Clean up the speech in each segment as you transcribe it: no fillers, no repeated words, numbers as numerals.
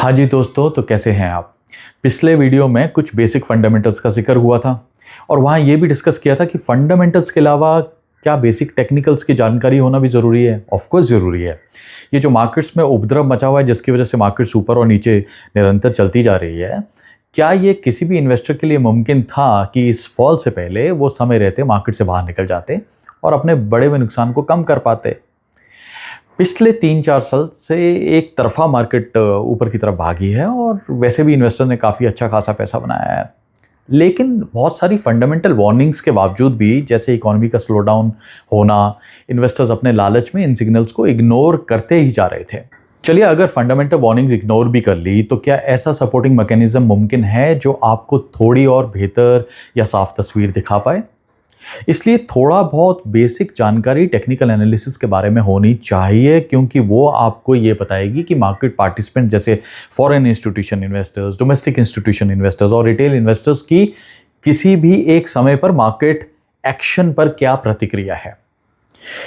हाँ जी दोस्तों, तो कैसे हैं आप। पिछले वीडियो में कुछ बेसिक फंडामेंटल्स का जिक्र हुआ था और वहाँ ये भी डिस्कस किया था कि फंडामेंटल्स के अलावा क्या बेसिक टेक्निकल्स की जानकारी होना भी ज़रूरी है। ऑफ कोर्स ज़रूरी है। ये जो मार्केट्स में उपद्रव मचा हुआ है जिसकी वजह से मार्केट्स ऊपर और नीचे निरंतर चलती जा रही है, क्या ये किसी भी इन्वेस्टर के लिए मुमकिन था कि इस फॉल से पहले वो समय रहते मार्केट से बाहर निकल जाते और अपने बड़े हुए नुकसान को कम कर पाते। पिछले 3-4 साल से एक तरफा मार्केट ऊपर की तरफ भागी है और वैसे भी इन्वेस्टर ने काफ़ी अच्छा खासा पैसा बनाया है। लेकिन बहुत सारी फंडामेंटल वार्निंग्स के बावजूद भी, जैसे इकोनॉमी का स्लो डाउन होना, इन्वेस्टर्स अपने लालच में इन सिग्नल्स को इग्नोर करते ही जा रहे थे। चलिए, अगर फंडामेंटल वार्निंग्स इग्नोर भी कर ली तो क्या ऐसा सपोर्टिंग मैकेनिज्म मुमकिन है जो आपको थोड़ी और बेहतर या साफ तस्वीर दिखा पाए। इसलिए थोड़ा बहुत बेसिक जानकारी टेक्निकल एनालिसिस के बारे में होनी चाहिए, क्योंकि वो आपको ये बताएगी कि मार्केट पार्टिसिपेंट जैसे foreign institution investors, domestic institution investors और रिटेल इन्वेस्टर्स की किसी भी एक समय पर मार्केट एक्शन पर क्या प्रतिक्रिया है।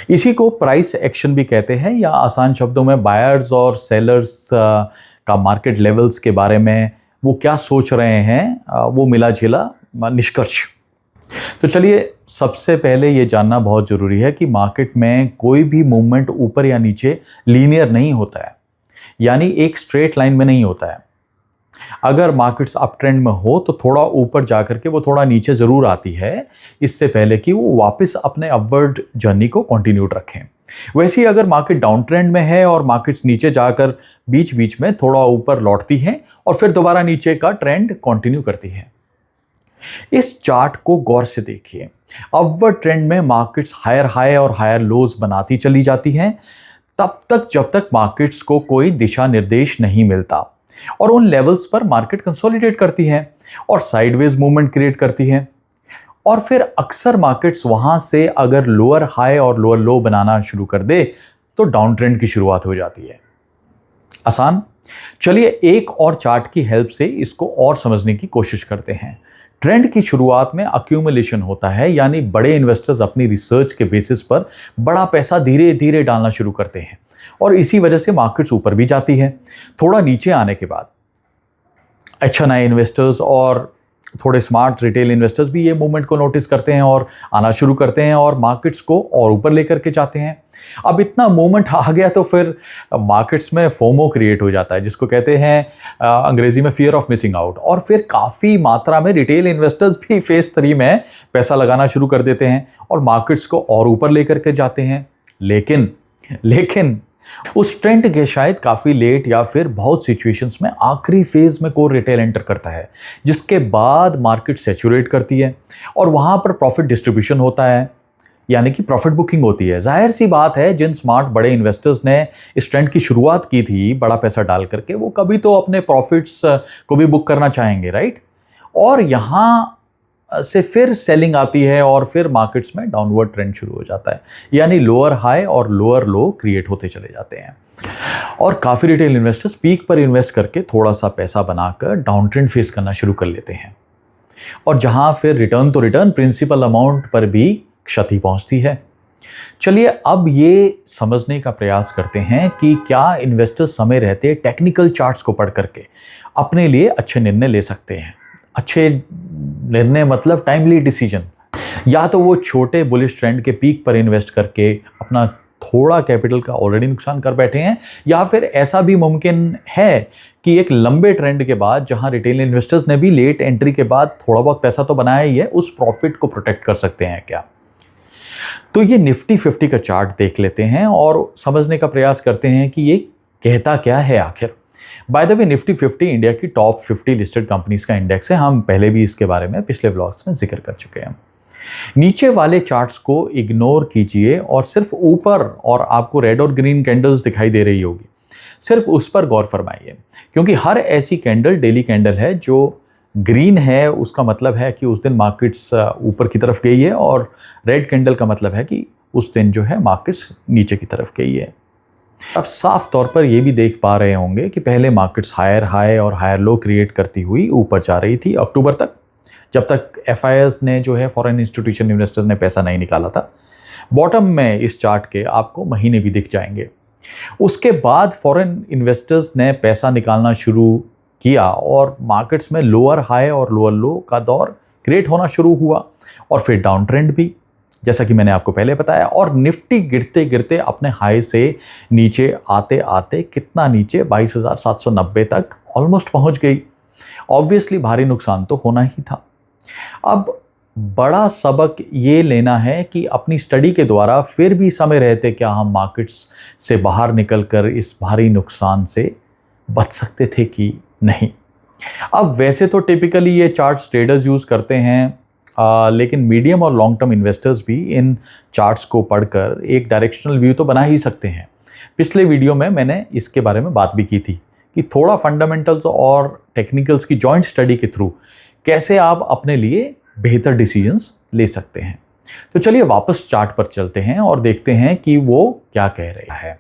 इसी को प्राइस एक्शन भी कहते हैं, या आसान शब्दों में बायर्स और सेलर्स का मार्केट लेवल्स के बारे में वो क्या सोच रहे हैं, वो मिला झिला निष्कर्ष। तो चलिए, सबसे पहले ये जानना बहुत ज़रूरी है कि मार्केट में कोई भी मूवमेंट ऊपर या नीचे लीनियर नहीं होता है, यानी एक स्ट्रेट लाइन में नहीं होता है। अगर मार्केट्स अप ट्रेंड में हो तो थोड़ा ऊपर जाकर के वो थोड़ा नीचे ज़रूर आती है, इससे पहले कि वो वापस अपने अपवर्ड जर्नी को कंटिन्यूड रखें। वैसे ही अगर मार्केट डाउन ट्रेंड में है और मार्केट्स नीचे जाकर बीच बीच में थोड़ा ऊपर लौटती हैं और फिर दोबारा नीचे का ट्रेंड कंटिन्यू करती है। इस चार्ट को गौर से देखिए। अपवर्ड ट्रेंड में मार्केट्स हायर हाई और हायर लोज बनाती चली जाती हैं तब तक जब तक मार्केट्स को कोई दिशा निर्देश नहीं मिलता, और उन लेवल्स पर मार्केट कंसोलिडेट करती है और साइडवेज मूवमेंट क्रिएट करती है। और फिर अक्सर मार्केट्स वहां से अगर लोअर हाई और लोअर लो बनाना शुरू कर दे तो डाउन ट्रेंड की शुरुआत हो जाती है। आसान। चलिए, एक और चार्ट की हेल्प से इसको और समझने की कोशिश करते हैं। ट्रेंड की शुरुआत में अक्यूमुलेशन होता है, यानी बड़े इन्वेस्टर्स अपनी रिसर्च के बेसिस पर बड़ा पैसा धीरे धीरे डालना शुरू करते हैं और इसी वजह से मार्केट्स ऊपर भी जाती है। थोड़ा नीचे आने के बाद अच्छा नए इन्वेस्टर्स और थोड़े स्मार्ट रिटेल इन्वेस्टर्स भी ये मूवमेंट को नोटिस करते हैं और आना शुरू करते हैं और मार्केट्स को और ऊपर लेकर के जाते हैं। अब इतना मूवमेंट आ गया तो फिर मार्केट्स में फोमो क्रिएट हो जाता है, जिसको कहते हैं अंग्रेजी में फियर ऑफ मिसिंग आउट, और फिर काफ़ी मात्रा में रिटेल इन्वेस्टर्स भी फेज 3 में पैसा लगाना शुरू कर देते हैं और मार्केट्स को और ऊपर लेकर के जाते हैं। लेकिन उस ट्रेंड के शायद काफ़ी लेट या फिर बहुत सिचुएशंस में आखिरी फेज में कोर रिटेल एंटर करता है, जिसके बाद मार्केट सैचुरेट करती है और वहाँ पर प्रॉफिट डिस्ट्रीब्यूशन होता है, यानी कि प्रॉफिट बुकिंग होती है। जाहिर सी बात है, जिन स्मार्ट बड़े इन्वेस्टर्स ने इस ट्रेंड की शुरुआत की थी बड़ा पैसा डाल करके, वो कभी तो अपने प्रॉफिट्स को भी बुक करना चाहेंगे, राइट। और यहाँ से फिर सेलिंग आती है और फिर मार्केट्स में डाउनवर्ड ट्रेंड शुरू हो जाता है, यानी लोअर हाई और लोअर लो क्रिएट होते चले जाते हैं। और काफ़ी रिटेल इन्वेस्टर्स पीक पर इन्वेस्ट करके थोड़ा सा पैसा बनाकर डाउन ट्रेंड फेस करना शुरू कर लेते हैं, और जहां फिर रिटर्न तो रिटर्न, प्रिंसिपल अमाउंट पर भी क्षति पहुंचती है। चलिए, अब ये समझने का प्रयास करते हैं कि क्या इन्वेस्टर्स समय रहते टेक्निकल चार्ट्स को पढ़ करके अपने लिए अच्छे निर्णय ले सकते हैं। अच्छे निर्णय मतलब टाइमली डिसीजन। या तो वो छोटे बुलिश ट्रेंड के पीक पर इन्वेस्ट करके अपना थोड़ा कैपिटल का ऑलरेडी नुकसान कर बैठे हैं, या फिर ऐसा भी मुमकिन है कि एक लंबे ट्रेंड के बाद, जहां रिटेल इन्वेस्टर्स ने भी लेट एंट्री के बाद थोड़ा बहुत पैसा तो बनाया ही है, उस प्रॉफिट को प्रोटेक्ट कर सकते हैं क्या। तो ये निफ्टी 50 का चार्ट देख लेते हैं और समझने का प्रयास करते हैं कि ये कहता क्या है आखिर। By the way, Nifty 50 India की टॉप 50 लिस्टेड कंपनीज का इंडेक्स है। हम पहले भी इसके बारे में पिछले व्लॉग्स में जिक्र कर चुके हैं। नीचे वाले चार्ट्स को इग्नोर कीजिए और सिर्फ ऊपर, और आपको रेड और ग्रीन कैंडल्स दिखाई दे रही होगी, सिर्फ उस पर गौर फरमाइए, क्योंकि हर ऐसी कैंडल डेली कैंडल है। जो ग्रीन है उसका मतलब है कि उस दिन मार्केट्स ऊपर की तरफ गई है, और रेड कैंडल का मतलब है कि उस दिन जो है मार्केट्स नीचे की तरफ गई है। अब साफ तौर पर यह भी देख पा रहे होंगे कि पहले मार्केट्स हायर हाई और हायर लो क्रिएट करती हुई ऊपर जा रही थी अक्टूबर तक, जब तक FIS ने जो है फॉरेन इंस्टीट्यूशन इन्वेस्टर्स ने पैसा नहीं निकाला था। बॉटम में इस चार्ट के आपको महीने भी दिख जाएंगे। उसके बाद फॉरेन इन्वेस्टर्स ने पैसा निकालना शुरू किया और मार्केट्स में लोअर हाई और लोअर लो का दौर क्रिएट होना शुरू हुआ और फिर डाउन ट्रेंड भी, जैसा कि मैंने आपको पहले बताया। और निफ्टी गिरते गिरते अपने हाई से नीचे आते आते कितना नीचे, 22,790 तक ऑलमोस्ट पहुंच गई। ऑब्वियसली भारी नुकसान तो होना ही था। अब बड़ा सबक ये लेना है कि अपनी स्टडी के द्वारा फिर भी समय रहते क्या हम मार्केट्स से बाहर निकलकर इस भारी नुकसान से बच सकते थे कि नहीं। अब वैसे तो टिपिकली ये चार्ट्स ट्रेडर्स यूज़ करते हैं, लेकिन मीडियम और लॉन्ग टर्म इन्वेस्टर्स भी इन चार्ट्स को पढ़कर एक डायरेक्शनल व्यू तो बना ही सकते हैं। पिछले वीडियो में मैंने इसके बारे में बात भी की थी कि थोड़ा फंडामेंटल्स और टेक्निकल्स की जॉइंट स्टडी के थ्रू कैसे आप अपने लिए बेहतर डिसीजंस ले सकते हैं। तो चलिए वापस चार्ट पर चलते हैं और देखते हैं कि वो क्या कह रहा है।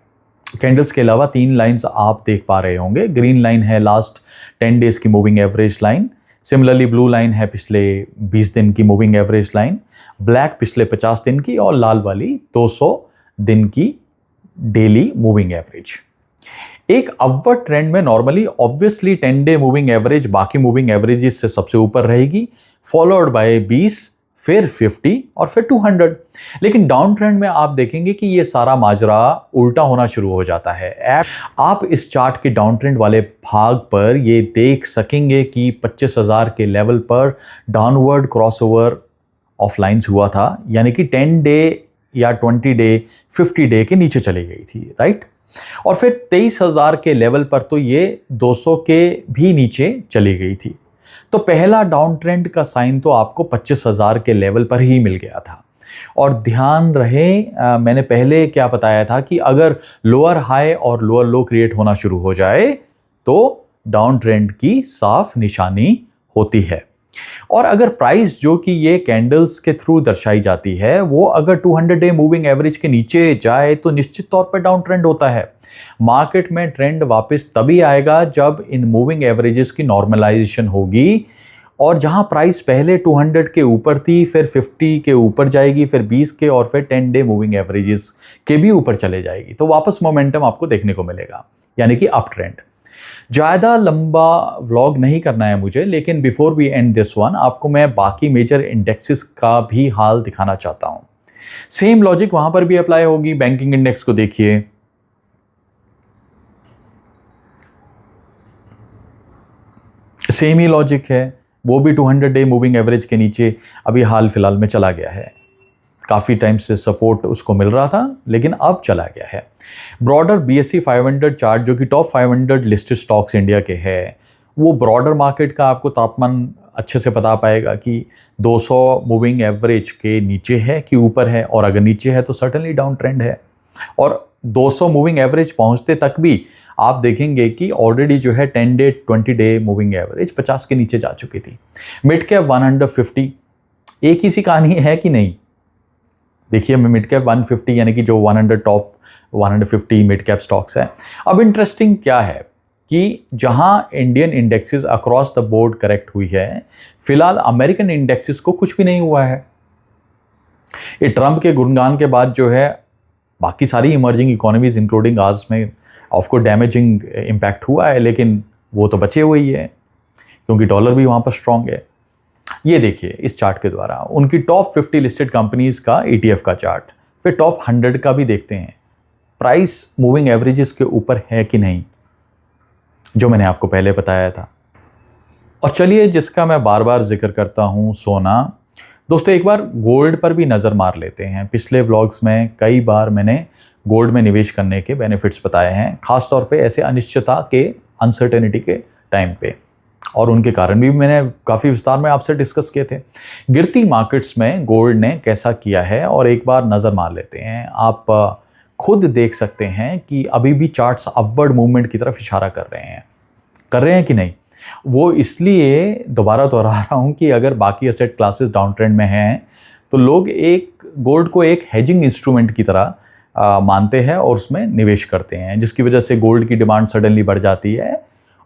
कैंडल्स के अलावा 3 लाइंस आप देख पा रहे होंगे। ग्रीन लाइन है लास्ट 10 डेज की moving average line, similarly blue line है पिछले 20 दिन की मूविंग एवरेज लाइन, ब्लैक पिछले 50 दिन की और लाल वाली 200 दिन की डेली मूविंग एवरेज। एक अपवर्ड ट्रेंड में normally obviously 10 day moving average बाकी मूविंग एवरेजेस से सबसे ऊपर रहेगी, फॉलोड बाय 20, फिर 50 और फिर 200। लेकिन डाउन ट्रेंड में आप देखेंगे कि ये सारा माजरा उल्टा होना शुरू हो जाता है। आप इस चार्ट के डाउन ट्रेंड वाले भाग पर ये देख सकेंगे कि 25,000 के लेवल पर डाउनवर्ड क्रॉसओवर ऑफ लाइन्स हुआ था, यानी कि 10 डे या 20 डे 50 डे के नीचे चली गई थी, राइट। और फिर 23,000 के लेवल पर तो ये 200 के भी नीचे चली गई थी। तो पहला डाउन ट्रेंड का साइन तो आपको 25,000 के लेवल पर ही मिल गया था। और ध्यान रहे मैंने पहले क्या बताया था कि अगर लोअर हाई और लोअर लो क्रिएट होना शुरू हो जाए तो डाउन ट्रेंड की साफ निशानी होती है। और अगर प्राइस जो कि ये कैंडल्स के थ्रू दर्शाई जाती है वो अगर 200 डे मूविंग एवरेज के नीचे जाए तो निश्चित तौर पर डाउन ट्रेंड होता है। मार्केट में ट्रेंड वापस तभी आएगा जब इन मूविंग एवरेजेस की नॉर्मलाइजेशन होगी, और जहां प्राइस पहले 200 के ऊपर थी, फिर 50 के ऊपर जाएगी, फिर 20 के और फिर 10 डे मूविंग एवरेजेस के भी ऊपर चले जाएगी, तो वापस मोमेंटम आपको देखने को मिलेगा, यानी कि अप ट्रेंड। ज़्यादा लंबा व्लॉग नहीं करना है मुझे, लेकिन before we end this one आपको मैं बाकी मेजर इंडेक्सेस का भी हाल दिखाना चाहता हूं। सेम लॉजिक वहां पर भी अप्लाई होगी। बैंकिंग इंडेक्स को देखिए, सेम ही लॉजिक है, वो भी 200 डे मूविंग एवरेज के नीचे अभी हाल फिलहाल में चला गया है। काफ़ी टाइम से सपोर्ट उसको मिल रहा था लेकिन अब चला गया है। ब्रॉडर BSE 500 चार्ट जो कि टॉप 500 लिस्टेड स्टॉक्स इंडिया के है, वो ब्रॉडर मार्केट का आपको तापमान अच्छे से बता पाएगा कि 200 मूविंग एवरेज के नीचे है कि ऊपर है, और अगर नीचे है तो सर्टेनली डाउन ट्रेंड है। और 200 मूविंग एवरेज पहुंचते तक भी आप देखेंगे कि ऑलरेडी जो है 10 डे 20 डे मूविंग एवरेज 50 के नीचे जा चुकी थी। मिड कैप 150 एक ही सी कहानी है कि नहीं। देखिए मैं मिड कैप 150 यानी कि जो 100 टॉप 150 मिड कैप स्टॉक्स है। अब इंटरेस्टिंग क्या है कि जहां Indian indexes across the board correct हुई है, फिलहाल अमेरिकन इंडेक्सेस को कुछ भी नहीं हुआ है। ये ट्रंप के गुणगान के बाद जो है बाकी सारी इमर्जिंग इकोनॉमीज इंक्लूडिंग आज में ऑफकोर्स डैमेजिंग इम्पैक्ट हुआ है, लेकिन वो तो बचे हुए ही है क्योंकि डॉलर भी वहाँ पर स्ट्रॉन्ग है। ये देखिए इस चार्ट के द्वारा उनकी टॉप 50 लिस्टेड कंपनीज का ETF का चार्ट, फिर टॉप 100 का भी देखते हैं, प्राइस मूविंग एवरेजेस के ऊपर है कि नहीं, जो मैंने आपको पहले बताया था। और चलिए जिसका मैं बार बार जिक्र करता हूँ, सोना। दोस्तों एक बार गोल्ड पर भी नज़र मार लेते हैं। पिछले व्लॉग्स में कई बार मैंने गोल्ड में निवेश करने के बेनिफिट्स बताए हैं, खासतौर पे ऐसे अनिश्चितता के अनसर्टेनिटी के टाइम पे, और उनके कारण भी मैंने काफ़ी विस्तार में आपसे डिस्कस किए थे। गिरती मार्केट्स में गोल्ड ने कैसा किया है और एक बार नज़र मार लेते हैं। आप खुद देख सकते हैं कि अभी भी चार्ट्स अपवर्ड मूवमेंट की तरफ इशारा कर रहे हैं कि नहीं। वो इसलिए दोबारा दोहरा रहा हूँ कि अगर बाकी एसेट क्लासेस डाउन ट्रेंड में हैं तो लोग एक गोल्ड को एक हेजिंग इंस्ट्रूमेंट की तरह मानते हैं और उसमें निवेश करते हैं, जिसकी वजह से गोल्ड की डिमांड सडनली बढ़ जाती है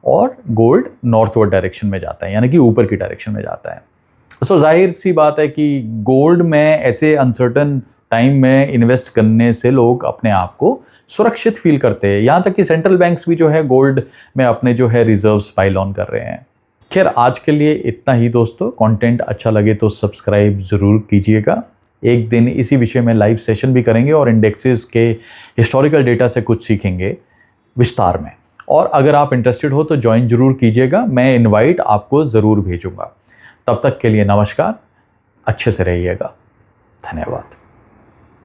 और गोल्ड नॉर्थवर्ड डायरेक्शन में जाता है, यानी कि ऊपर की डायरेक्शन में जाता है। सो जाहिर सी बात है कि गोल्ड में ऐसे अनसर्टन टाइम में इन्वेस्ट करने से लोग अपने आप को सुरक्षित फील करते हैं। यहाँ तक कि सेंट्रल बैंक्स भी जो है गोल्ड में अपने जो है रिजर्व्स पाइल ऑन कर रहे हैं। खैर आज के लिए इतना ही दोस्तों। कंटेंट अच्छा लगे तो सब्सक्राइब ज़रूर कीजिएगा। एक दिन इसी विषय में लाइव सेशन भी करेंगे और इंडेक्सेस के हिस्टोरिकल डेटा से कुछ सीखेंगे विस्तार में। और अगर आप इंटरेस्टेड हो तो ज्वाइन जरूर कीजिएगा, मैं इनवाइट आपको ज़रूर भेजूंगा। तब तक के लिए नमस्कार, अच्छे से रहिएगा, धन्यवाद।